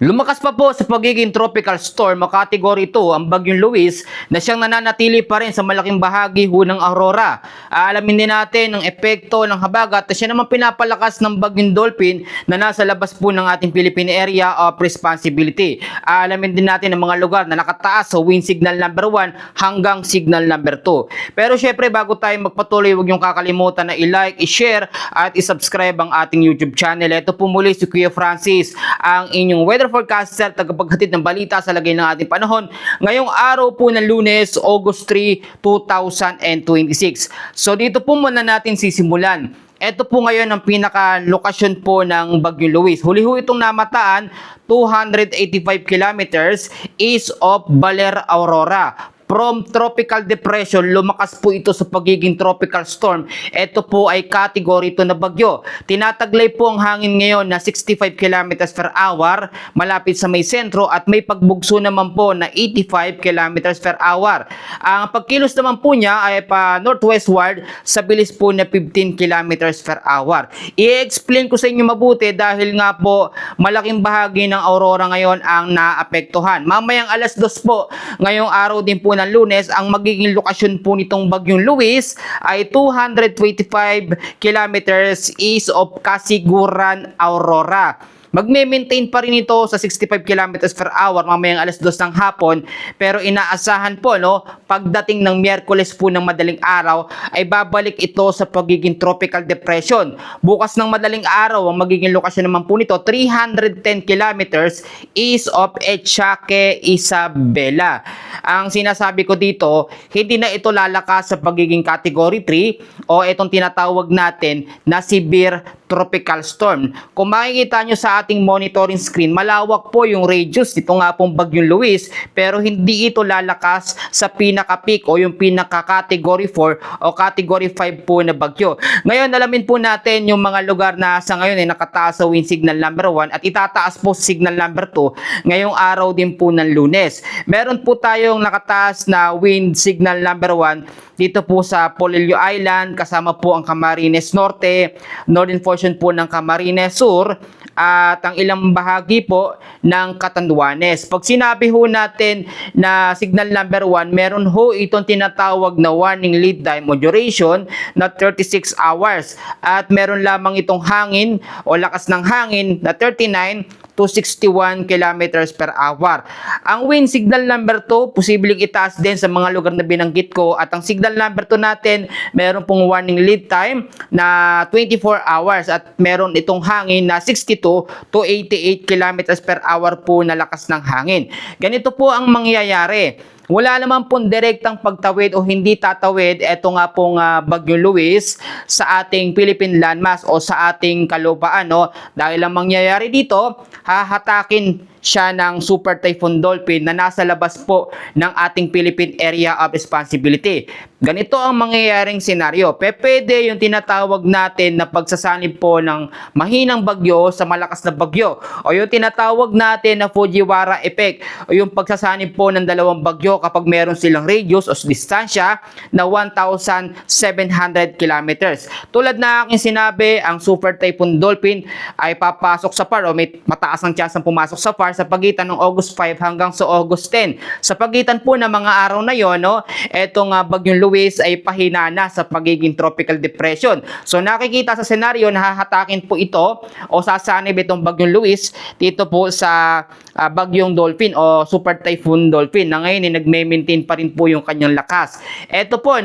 Lumakas pa po sa pagiging tropical storm o category 2 ang Bagyong Luis na siyang nananatili pa rin sa malaking bahagi ng Aurora. Aalamin din natin ang epekto ng habagat at siya naman pinapalakas ng Bagyong Dolphin na nasa labas po ng ating Philippine Area of Responsibility. Aalamin din natin ang mga lugar na nakataas sa wind signal number 1 hanggang signal number 2. Pero syempre bago tayo magpatuloy, huwag niyong kakalimutan na i-like, i-share at i-subscribe ang ating YouTube channel. Ito po muli si Kuya Francis, ang inyong weather forecaster, tagapaghatid ng balita sa lagay ng ating panahon ngayong araw po ng Lunes, August 3, 2026. So dito po muna natin sisimulan. Ito po ngayon ang pinaka-lokasyon po ng Bagyong Luis. Huli ho itong namataan 285 kilometers east of Baler, Aurora. From tropical depression, lumakas po ito sa pagiging tropical storm. Ito po ay category 2 na bagyo. Tinataglay po ang hangin ngayon na 65 km per hour malapit sa may sentro at may pagbugso naman po na 85 km per hour. Ang pagkilos naman po niya ay pa northwestward sa bilis po na 15 km per hour. I-explain ko sa inyo mabuti dahil nga po malaking bahagi ng Aurora ngayon ang naapektuhan. Mamayang alas 2 po ngayong araw din po ng Lunes, ang magiging lokasyon po nitong Bagyong Luis ay 225 kilometers east of Casiguran, Aurora. Magme-maintain pa rin ito sa 65 km per hour mamayang alas 2 ng hapon, pero inaasahan po pagdating ng Miyerkules po ng madaling araw ay babalik ito sa pagiging tropical depression. Bukas ng madaling araw ang magiging lokasyon naman po nito 310 kilometers east of Echaque, Isabela. Ang sinasabi ko dito, hindi na ito lalakas sa pagiging category 3 o itong tinatawag natin na severe tropical storm. Kung makikita nyo sa ating monitoring screen, malawak po yung radius nito nga pong Bagyong Luis, pero hindi ito lalakas sa pinaka-peak o yung pinaka-category 4 o category 5 po na bagyo. Ngayon, alamin po natin yung mga lugar na sa ngayon ay nakataas sa wind signal number 1 at itataas po signal number 2 ngayong araw din po ng Lunes. Meron po tayong nakataas na wind signal number 1 dito po sa Polillo Island, kasama po ang Camarines Norte, northern portion po ng Camarines Sur, at ang ilang bahagi po ng Catanduanes. Pag sinabi ho natin na signal number 1, meron ho itong tinatawag na warning lead time o duration na 36 hours. At meron lamang itong hangin o lakas ng hangin na 39 to 61 kilometers per hour. Ang wind signal number 2, posibleng itaas din sa mga lugar na binanggit ko. At ang signal number 2 natin, meron pong warning lead time na 24 hours at meron itong hangin na 62 to 88 kilometers per hour po na lakas ng hangin. Ganito po ang mangyayari. Wala naman pong direktang pagtawid o hindi tatawid ito nga pong Bagyong Luis sa ating Philippine landmass o sa ating kalupaan. Dahil ang mangyayari dito, hahatakin siya ng Super Typhoon Dolphin na nasa labas po ng ating Philippine Area of Responsibility. Ganito ang mangyayaring senaryo. Pwede yung tinatawag natin na pagsasanib po ng mahinang bagyo sa malakas na bagyo o yung tinatawag natin na Fujiwara effect o yung pagsasanib po ng dalawang bagyo kapag meron silang radius o distansya na 1,700 kilometers. Tulad na aking sinabi, ang Super Typhoon Dolphin ay papasok sa PAR o may mataas ang chance ng pumasok sa PAR sa pagitan ng August 5 hanggang sa August 10. Sa pagitan po ng mga araw na yon, etong Bagyong Luis ay pahina na sa pagiging tropical depression. So nakikita sa senaryo na hahatakin po ito o sasanib itong Bagyong Luis dito po sa Bagyong Dolphin o Super Typhoon Dolphin na ngayon ay nagme-maintain pa rin po yung kanyang lakas. Ito po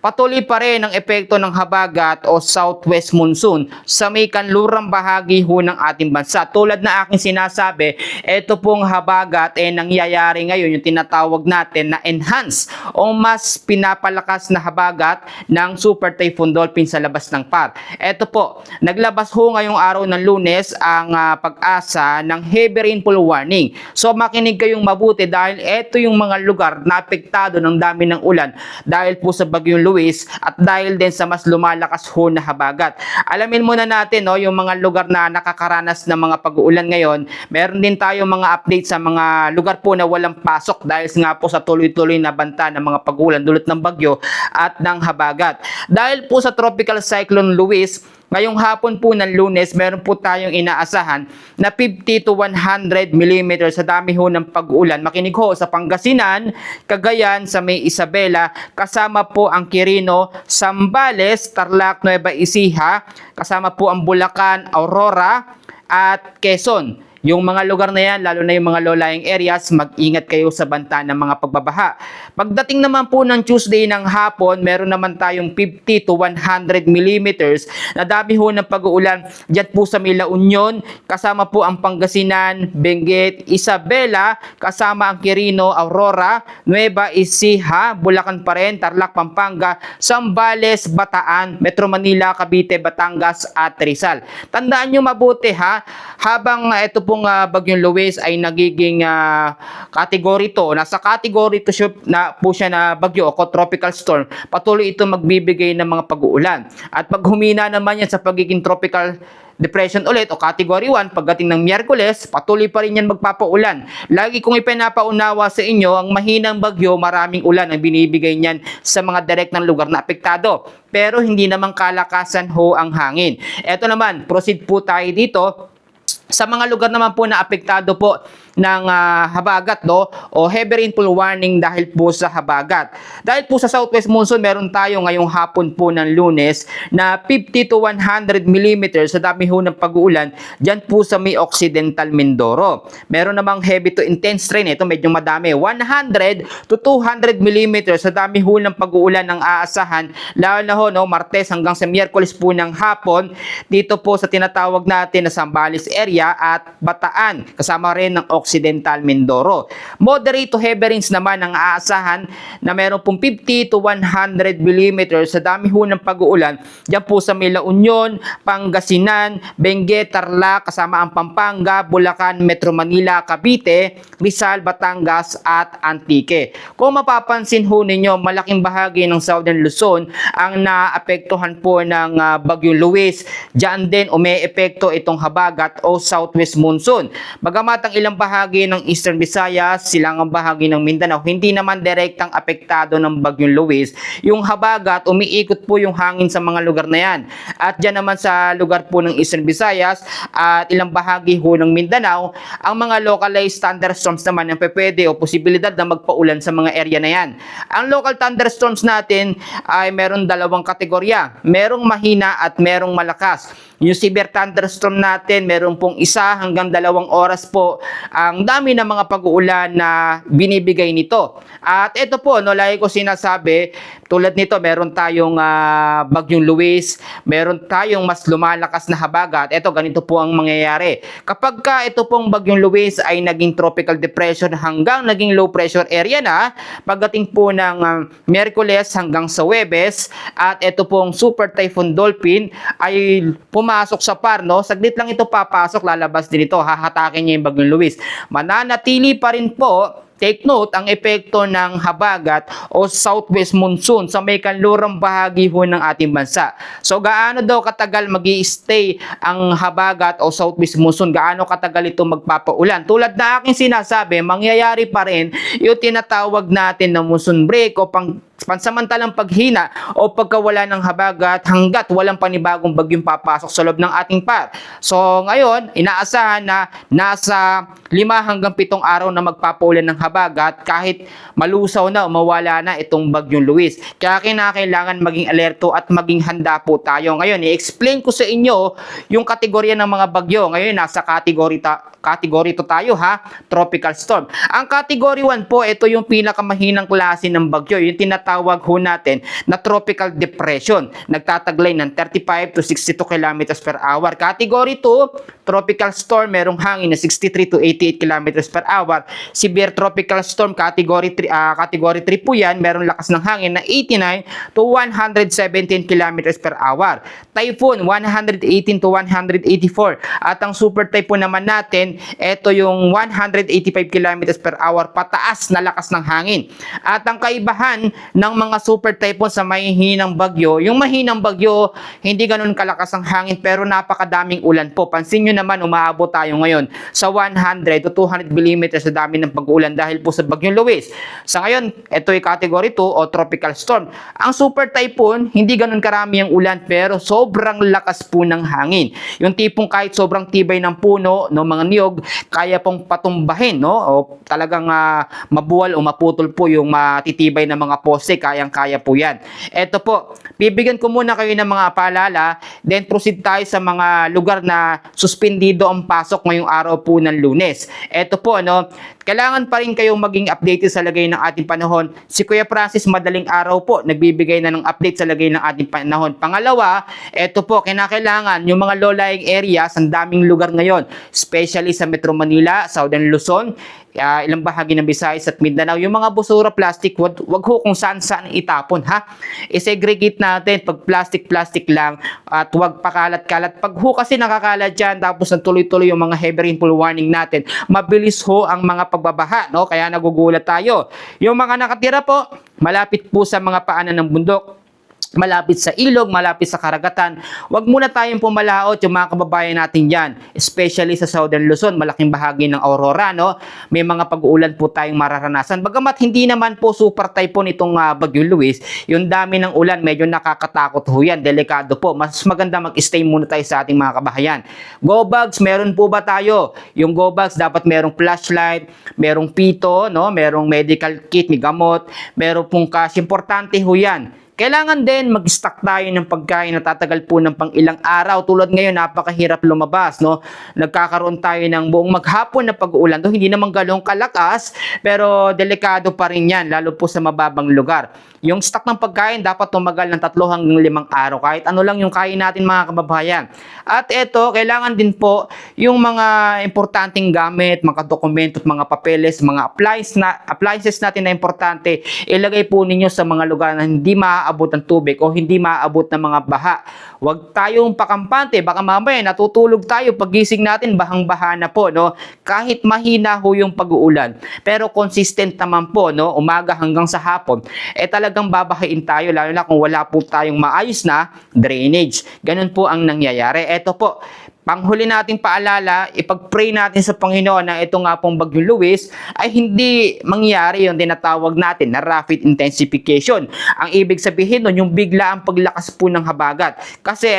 patuloy pa rin ang epekto ng habagat o southwest monsoon sa may kanlurang bahagi ng ating bansa. Tulad na aking sinasabi, ito pong habagat nangyayari ngayon yung tinatawag natin na enhance o mas pinapalakas na habagat ng Super Typhoon Dolphin sa labas ng PAR. Ito po, naglabas ngayong araw ng Lunes ang pag-asa ng heavy rainfall warning. So makinig kayong mabuti dahil ito yung mga lugar na apektado ng dami ng ulan dahil po sa Bagyong Luis at dahil din sa mas lumalakas na habagat. Alamin muna natin yung mga lugar na nakakaranas ng mga pag-uulan ngayon. Meron din tayo mga update sa mga lugar po na walang pasok dahil nga po sa tuloy-tuloy na banta ng mga pag-ulan dulot ng bagyo at ng habagat. Dahil po sa Tropical Cyclone Luis, ngayong hapon po ng Lunes, meron po tayong inaasahan na 50 to 100 mm sa dami ho ng pag-ulan. Makinig ho sa Pangasinan, Cagayan, sa May Isabela, kasama po ang Quirino, Zambales, Tarlac, Nueva Ecija, kasama po ang Bulacan, Aurora, at Quezon. Yung mga lugar na yan, lalo na yung mga low-lying areas, mag-ingat kayo sa banta ng mga pagbabaha. Pagdating naman po ng Tuesday ng hapon, meron naman tayong 50 to 100 millimeters na dami ho ng pag-uulan dyan po sa May La Union, kasama po ang Pangasinan, Benguet, Isabela, kasama ang Quirino, Aurora, Nueva Ecija, Bulacan pa rin, Tarlac, Pampanga, Zambales, Bataan, Metro Manila, Cavite, Batangas at Rizal. Tandaan nyo mabuti ha, habang ito pong bagyong Luis ay nagiging category 2, nasa category 2 na po siya na bagyo o tropical storm, patuloy ito magbibigay ng mga pag-uulan. At pag humina naman yan sa pagiging tropical depression ulit o category 1, pagdating ng Miyerkules, patuloy pa rin yan magpapaulan. Lagi kong ipinapaunawa sa inyo, ang mahinang bagyo, maraming ulan ang binibigay niyan sa mga direct ng lugar na apektado. Pero hindi naman kalakasan ho ang hangin. Eto naman, proceed po tayo dito. Sa mga lugar naman po na apektado po ng habagat o heavy rainfall warning dahil po sa habagat. Dahil po sa southwest monsoon, meron tayo ngayong hapon po ng Lunes na 50 to 100 mm sa dami ho ng pag-uulan dyan po sa May Occidental Mindoro. Meron namang heavy to intense rain, ito medyo madami, 100 to 200 mm sa dami ho ng pag-uulan ng aasahan, lalo na ho Martes hanggang sa Miyerkules po ng hapon dito po sa tinatawag natin na Zambales area at Bataan, kasama rin ng Occidental Mindoro. Moderate to heavy rains naman ang aasahan na meron pong 50 to 100 mm sa dami ho ng pag-uulan dyan po sa May La Union, Pangasinan, Benguet, Tarlac, kasama ang Pampanga, Bulacan, Metro Manila, Cavite, Rizal, Batangas at Antique. Kung mapapansin ho ninyo, malaking bahagi ng Southern Luzon ang naapektuhan po ng bagyong Luis. Diyan din umeepekto itong habagat o southwest monsoon. Bagamat ang ilang bahagi ng Eastern Visayas, silangang bahagi ng Mindanao, hindi naman direktang apektado ng bagyong Luis. Yung habagat, umiikot po yung hangin sa mga lugar na yan. At dyan naman sa lugar po ng Eastern Visayas at ilang bahagi ho ng Mindanao, ang mga localized thunderstorms naman ang pwede o posibilidad na magpaulan sa mga area na yan. Ang local thunderstorms natin ay meron dalawang kategorya. Merong mahina at merong malakas. Yung severe thunderstorm natin, meron pong 1 hanggang 2 oras po ang dami ng mga pag-uulan na binibigay nito. At ito po, lagi ko sinasabi, tulad nito, meron tayong bagyong Luis, meron tayong mas lumalakas na habagat. Ito, ganito po ang mangyayari. Kapag ito pong bagyong Luis ay naging tropical depression hanggang naging low pressure area na, pagdating po ng Miyerkules hanggang sa Huwebes, at ito pong Super Typhoon Dolphin ay pumasok sa par, saglit lang ito papasok, lalabas din ito, hahatakin niya yung bagyong Luis. Mananatili pa rin po, take note, ang epekto ng habagat o southwest monsoon sa may kanlurang bahagi ho ng ating bansa. So gaano daw katagal magi-stay ang habagat o southwest monsoon? Gaano katagal ito magpapaulan? Tulad na aking sinasabi, mangyayari pa rin yung tinatawag natin na monsoon break o pansamantalang paghina o pagkawala ng habagat hanggat walang panibagong bagyong papasok sa loob ng ating par. So ngayon, inaasahan na nasa 5 hanggang 7 araw na magpapaulan ng habagat kahit malusaw na o mawala na itong bagyong Luis. Kaya kinakailangan maging alerto at maging handa po tayo. Ngayon, i-explain ko sa inyo yung kategorya ng mga bagyo. Ngayon, nasa category 2 tayo ha, tropical storm. Ang category 1 po, ito yung pinakamahinang klase ng bagyo, yung tinatawag ho natin na tropical depression. Nagtataglay ng 35 to 62 kilometers per hour. Category 2, tropical storm, merong hangin na 63 to 88 kilometers per hour. Severe tropical storm, category 3 po yan, merong lakas ng hangin na 89 to 117 kilometers per hour. Typhoon, 118 to 184. At ang super typhoon naman natin, ito yung 185 kilometers per hour pataas na lakas ng hangin. At ang kaibahan ng mga super typhoon sa mahihinang bagyo. Yung mahinang bagyo, hindi ganun kalakas ang hangin pero napakadaming ulan po. Pansin nyo naman, umaabot tayo ngayon sa 100 to 200 millimeters sa dami ng pag-ulan dahil po sa bagyong Luis. Sa ngayon, ito ay category 2 o tropical storm. Ang super typhoon, hindi ganun karami ang ulan pero sobrang lakas po ng hangin. Yung tipong kahit sobrang tibay ng puno, no, mga niyog, kaya pong patumbahin, no? O talagang mabuwal o maputol po yung matitibay na mga poste, kayang-kaya po yan. Ito po, bibigyan ko muna kayo ng mga paalala, then proceed tayo sa mga lugar na suspendido ang pasok ngayong araw po ng Lunes. Ito po, no, kailangan pa rin kayong maging updated sa lagay ng ating panahon. Si Kuya Francis madaling araw po, nagbibigay na ng update sa lagay ng ating panahon. Pangalawa, ito po, kinakailangan yung mga low-lying areas, ang daming lugar ngayon, especially sa Metro Manila, Southern Luzon, ilang bahagi ng Visayas at Mindanao, yung mga busura plastic, wag ho kung saan itapon, ha. I-segregate natin pag plastic lang at wag pakalat-kalat. Pag ho kasi nakakalat dyan, tapos nagtuloy-tuloy yung mga heavy rainfall warning natin, mabilis ho ang mga pagbabaha, no? Kaya nagugulat tayo. Yung mga nakatira po, malapit po sa mga paanan ng bundok, malapit sa ilog, malapit sa karagatan, wag muna tayong pumalaot yung mga kababayan natin dyan, especially sa Southern Luzon, malaking bahagi ng Aurora, no? May mga pag-uulan po tayong mararanasan. Bagamat hindi naman po super typhoon itong Bagyong Luis, yung dami ng ulan, medyo nakakatakot ho yan, delikado po. Mas maganda mag-stay muna tayo sa ating mga kabahayan. Go bags, meron po ba tayo? Yung go bags, dapat merong flashlight, merong pito, no? Merong medical kit, may gamot, merong pong cash. Importante ho yan. Kailangan din mag-stock tayo ng pagkain na tatagal po ng pang ilang araw. Tulad ngayon, napakahirap lumabas, no? Nagkakaroon tayo ng buong maghapon na pag-uulan. Do, hindi naman galong kalakas, pero delikado pa rin yan, lalo po sa mababang lugar. Yung stock ng pagkain dapat tumagal ng 3 hanggang 5 araw. Kahit ano lang yung kain natin, mga kababayan. At ito, kailangan din po yung mga importanteng gamit, mga dokumento at mga papeles, mga appliances natin na importante, ilagay po ninyo sa mga lugar na hindi maaabot ng tubig o hindi maaabot ng mga baha. Huwag tayong pakampante, baka mamaya natutulog tayo, pagising natin bahang-baha na po, no? Kahit mahina ho yung pag-uulan, pero consistent naman po, no? Umaga hanggang sa hapon, talagang babahain tayo, lalo na kung wala po tayong maayos na drainage. Ganun po ang nangyayari. Ito po, panghuli nating paalala, ipag-pray natin sa Panginoon na ito nga pong Bagyong Luis ay hindi mangyari yung tinatawag natin na rapid intensification. Ang ibig sabihin nun, yung bigla ang paglakas po ng habagat. Kasi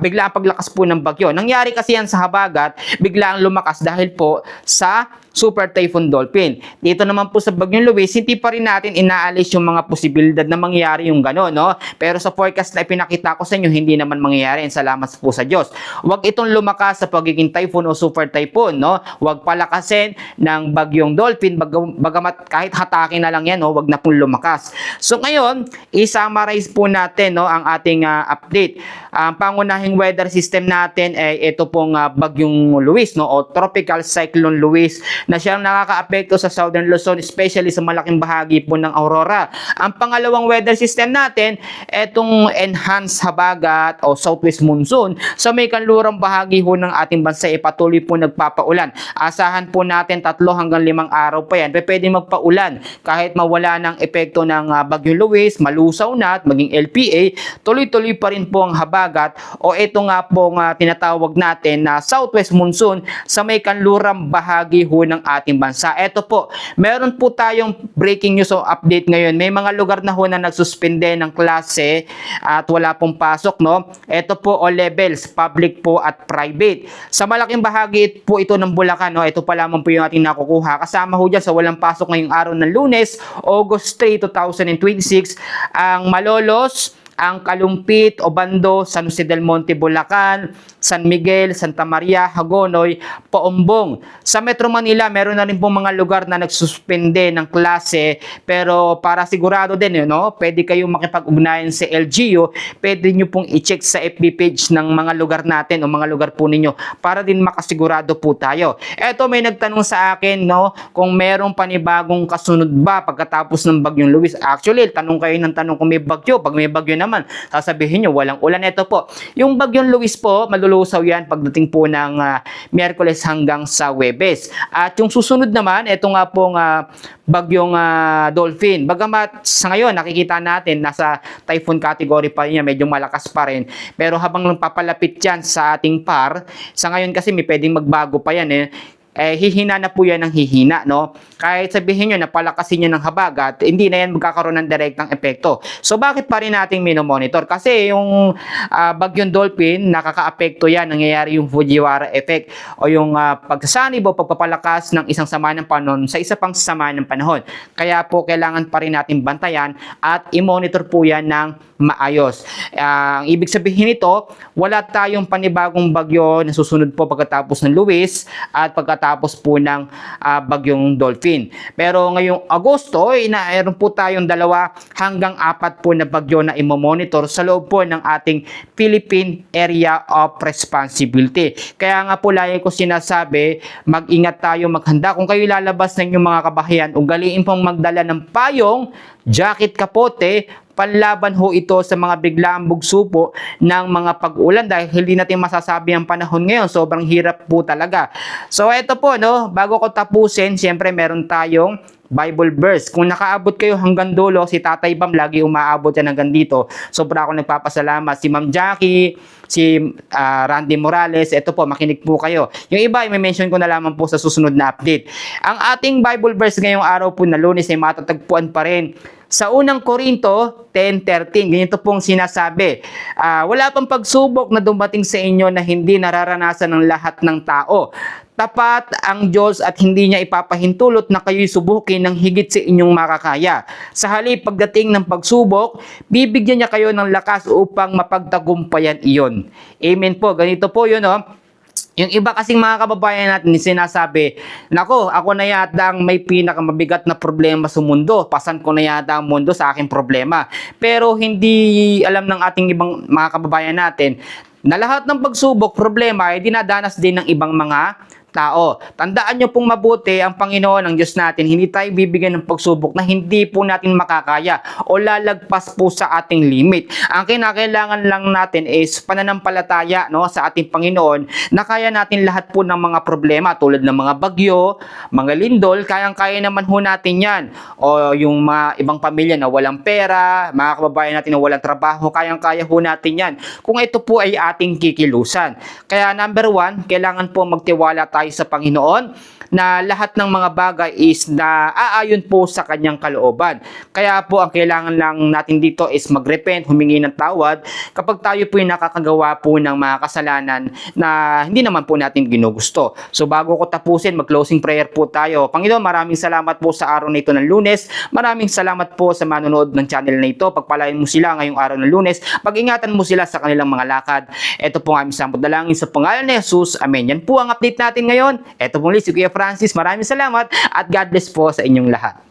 bigla ang paglakas po ng bagyo. Nangyari kasi yan sa habagat, bigla ang lumakas dahil po sa Super Typhoon Dolphin. Dito naman po sa Bagyong Luis, hindi pa rin natin inaalis yung mga posibilidad na mangyari yung gano'n, no? Pero sa forecast na ipinakita ko sa inyo, hindi naman mangyayari. Salamat po sa Diyos. Huwag itong lumakas sa pagiging typhoon o super typhoon, no? Huwag palakasin ng Bagyong Dolphin, bagamat kahit hatake na lang yan, no? Huwag na pong lumakas. So ngayon, i-summarize po natin, no, ang ating update. Ang pangunahing weather system natin ay ito pong Bagyong Luis, no, o Tropical Cyclone Luis, na siyang nakakaapekto sa Southern Luzon, especially sa malaking bahagi po ng Aurora. Ang pangalawang weather system natin, etong enhanced habagat o southwest monsoon sa may kanlurang bahagi ho ng ating bansa, patuloy po nagpapaulan. Asahan po natin 3 hanggang 5 araw pa yan. Pwede magpaulan kahit mawala ng epekto ng Bagyong Luis, malusaw na at maging LPA, tuloy-tuloy pa rin po ang habagat o ito nga po tinatawag natin na southwest monsoon sa may kanlurang bahagi ho ng ating bansa. Ito po, meron po tayong breaking news o update ngayon. May mga lugar na ho na nagsuspende ng klase at wala pong pasok, no? Ito po o levels, public po at private. Sa malaking bahagi po ito ng Bulacan, no? Ito pa lamang po yung ating nakukuha. Kasama ho dyan sa walang pasok ngayong araw ng Lunes, August 3, 2026, ang Malolos, ang Kalumpit, Obando, San Jose del Monte, Bulacan, San Miguel, Santa Maria, Hagonoy, Paumbong. Sa Metro Manila, meron na rin po mga lugar na nagsuspende ng klase, pero para sigurado din, no, pwede kayong makipag-ugnayan sa LGU, pwede nyo pong i-check sa FB page ng mga lugar natin o mga lugar po ninyo para din makasigurado po tayo. Eto, may nagtanong sa akin, no, kung merong panibagong kasunod ba pagkatapos ng Bagyong Luis. Actually, tanong kayo ng tanong kung may bagyo. Pag may bagyo naman, naman, sasabihin nyo, walang ulan. Ito po, yung bagyong Luis po, malulusaw yan pagdating po ng Miyerkules hanggang sa Huwebes. At yung susunod naman, ito nga pong bagyong Dolphin. Bagamat sa ngayon, nakikita natin, nasa typhoon category pa rin yan, medyo malakas pa rin. Pero habang papalapit yan sa ating par, sa ngayon kasi may pwedeng magbago pa yan hihina na po yan ng hihina, no? Kahit sabihin nyo na palakasin nyo ng habagat, hindi na yan magkakaroon ng direktang epekto. So, bakit pa rin natin minomonitor? Kasi yung bagyong Dolphin, nakaka-apekto yan, nangyayari yung Fujiwara effect o yung pagsasanib o pagpapalakas ng isang sama ng panahon sa isa pang sama ng panahon. Kaya po, kailangan pa rin natin bantayan at i-monitor po yan ng maayos. Ang ibig sabihin nito, wala tayong panibagong bagyo na susunod po pagkatapos ng Luis at pagkatapos po ng bagyong Dolphin. Pero ngayong Agosto, meron po tayong 2 hanggang 4 po na bagyo na imomonitor sa loob po ng ating Philippine Area of Responsibility. Kaya nga po lagi ko sinasabi, mag-ingat tayo, maghanda. Kung kayo lalabas ng inyong mga kabahayan, ugaliin pong magdala ng payong, jacket, kapote, panlaban ho ito sa mga biglaang bugso po ng mga pag-ulan dahil hindi natin masasabi ang panahon ngayon. Sobrang hirap po talaga. So, ito po, no, bago ko tapusin, siyempre meron tayong Bible verse. Kung nakaabot kayo hanggang dulo, si Tatay Bam lagi umaabot yan hanggang dito. Sobra ako nagpapasalamat. Si Ma'am Jackie, si Randy Morales, ito po, makinig po kayo. Yung iba, i-mention ko na lamang po sa susunod na update. Ang ating Bible verse ngayong araw po na Lunes ay matatagpuan pa rin sa unang Korinto 10:13, ganito pong sinasabi, wala pang pagsubok na dumating sa inyo na hindi nararanasan ng lahat ng tao. Tapat ang Diyos at hindi niya ipapahintulot na kayo'y subukin ng higit sa inyong makakaya. Sa halip pagdating ng pagsubok, bibigyan niya kayo ng lakas upang mapagtagumpayan iyon. Amen po. Ganito po yun, no? Yung iba kasing mga kababayan natin sinasabi, nako, ako na yata ang may pinakamabigat na problema sa mundo. Pasan ko na yata ang mundo sa aking problema. Pero hindi alam ng ating ibang mga kababayan natin na lahat ng pagsubok, problema ay dinadanas din ng ibang mga tao. Tandaan nyo pong mabuti, ang Panginoon, ang Diyos natin, hindi tayo bibigyan ng pagsubok na hindi po natin makakaya o lalagpas po sa ating limit. Ang kinakailangan lang natin is pananampalataya, no, sa ating Panginoon na kaya natin lahat po ng mga problema tulad ng mga bagyo, mga lindol, kayang-kaya naman ho natin yan. O yung mga ibang pamilya na walang pera, mga kababayan natin na walang trabaho, kayang-kaya ho natin yan. Kung ito po ay ating kikilusan. Kaya number 1, kailangan po magtiwala tayo sa Panginoon na lahat ng mga bagay is na aayon po sa kanyang kalooban. Kaya po ang kailangan lang natin dito is mag-repent, humingi ng tawad kapag tayo po yung nakakagawa po ng mga kasalanan na hindi naman po natin ginugusto. So bago ko tapusin, mag-closing prayer po tayo. Panginoon, maraming salamat po sa araw na ito ng Lunes. Maraming salamat po sa manonood ng channel na ito. Pagpalain mo sila ngayong araw ng Lunes. Pag-ingatan mo sila sa kanilang mga lakad. Ito po ang aming samot dalangin sa pangalan ni Jesus. Amen. Yan po ang update natin ngayon. Ito po ulit si Kuya Francis. Maraming salamat at God bless po sa inyong lahat.